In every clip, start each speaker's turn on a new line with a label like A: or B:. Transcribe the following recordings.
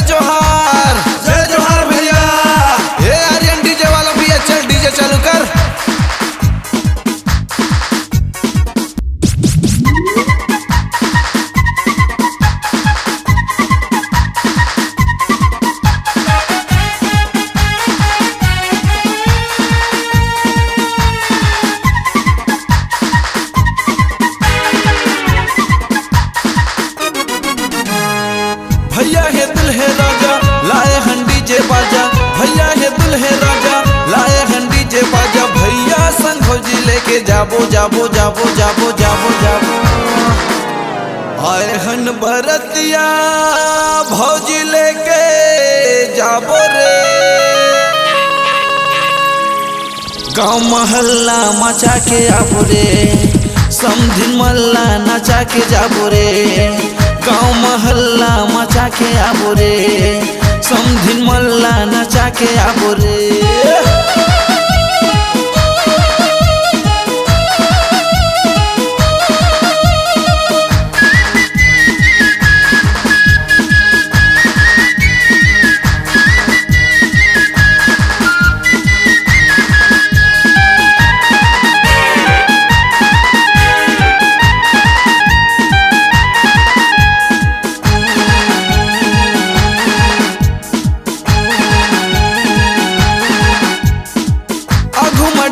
A: जोहार भैया। ये आर्यन डीजे वाला भैया, चल डीजे चालू कर। भैया है दुल्हे राजा लाए हैं डीजे बाजा, भैया है दुल्हे राजा लाए हैं डीजे बाजा। भैया संग भौजी लेके जाबो जाबो जाबो जाबो जाबो जाबो। आए हन बरतिया भौजी लेके जाबो रे। गाँव मोहल्ला मचा के आबो रे, समधिन मल्ला नचा के जाबो रे। गाँव मोहल्ला मचा के आबो रे, समधिन मल्ला नचा के आबो रे।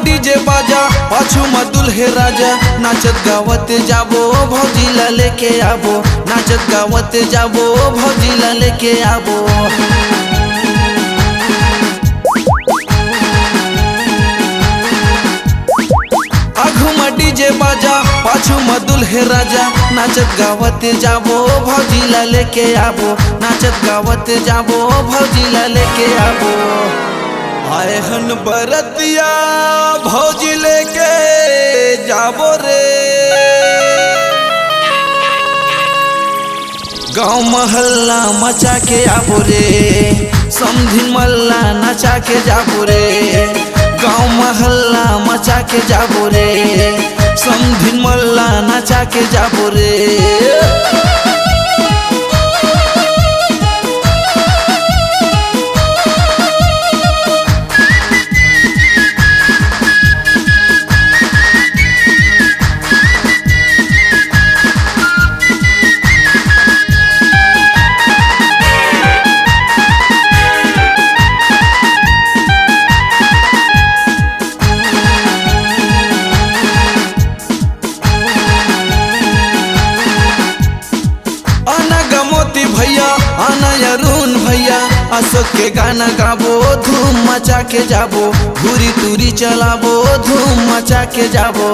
A: डीजे बाजा पाछू में दुल्हे राजा, नाचत गावत जाबो भौजी ला लेके आबो, नाचत गावत जाबो भौजी ला लेके आबो। आगू में डीजे बाजा पाछू में दुल्हे राजा, नाचत गावत जाबो भौजी ला लेके आबो, नाचत गावत जाबो भौजी ला लेके आबो। आए हन बरतिया भौजी लेके जाबो रे। गाँव मोहल्ला मचा के आबो रे, समधिन मल्ला नचा के जाबो रे। गाँव मोहल्ला मचा के जाबो रे, समधिन मल्ला नचा के जाबो रे। भैया आना अरुण भैया, अशोक के गाना गाबो धूम मचा के जाबो, घूरी तूरी चलाबो धूम मचा के जाबो।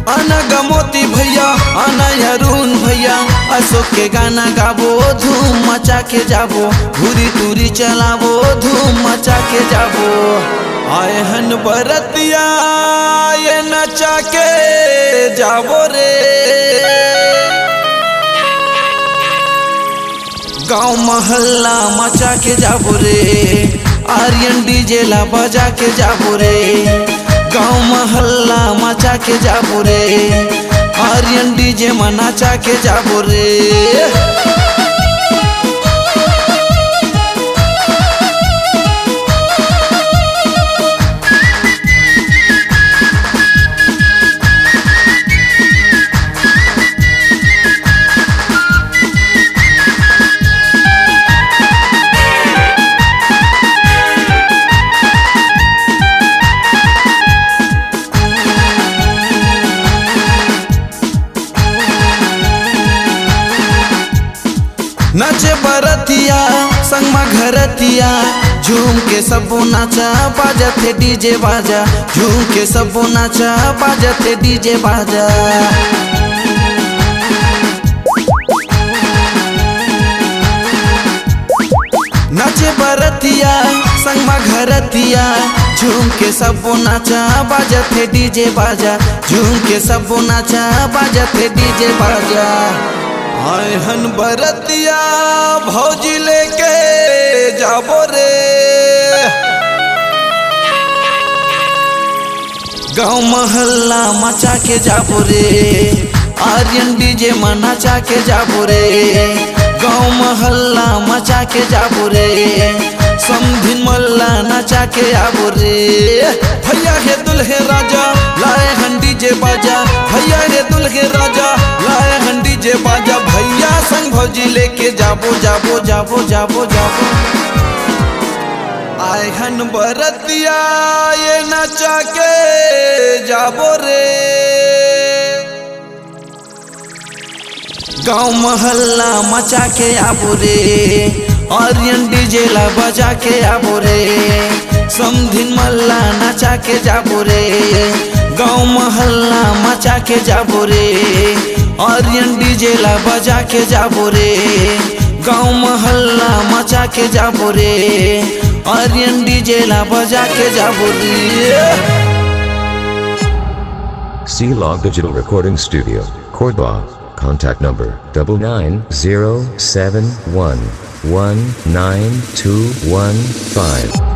A: आना गमोती भैया आना अरुण भैया, अशोक के गाना गाबो धूम मचा के जाबो, घूरी तूरी चलाबो धूम मचा के जाबो। आए हन बरतिया ये नचा के जाबो रे। गाँव मोहल्ला मचा के जाबो रे, आर्यन डीजे ला बजा के जाबो रे। गाँव मोहल्ला मचा के जाबो रे, आर्यन डीजे में नचा के जाबो रे। नाचे बरतिया संग में घरतिया, झूम के सबो नाचा बाजा थे डीजे बाजा, झूम के सबो नाचा बाजा थे डीजे बाजा। नाचे बरतिया संग में घरतिया, झूम के सबो नाचा बाजा थे डीजे बाजा, झूम के सबो नाचा बाजा थे डीजे बाजा। आए हन बरतिया भौजी लेके जाबो रे। गाँव महल्ला मचा के जाबो रे आर्यन डीजे में नचा के जाबो रे गाँव महल्ला मचा के जाबो रे समधिन मल्ला नचा के आबो रे भैया हे दुल्हे राजा लाए हन डीजे बाजा भैया हे दुल्हे राजा लाए हन डीजे बाजा भैया संग भौजी लेके जाबो जाबो जाबो जाबो जाबो आए हन बरतिया ये नचा के जाबो रे गाँव महल्ला मचा के आबो रे आर्यन डीजे ला बजा के आबो रे समधिन मल्ला नचा के जाबो रे गाँव महल्ला मचा के जाबो रे आर्यन डीजे ला बजा के जाबो रे गाँव महल्ला मचा के जाबो रे आर्यन डीजे ला बजा के जाबो रे
B: C-Log Digital Recording Studio, Cordoba. Contact number 99071192115.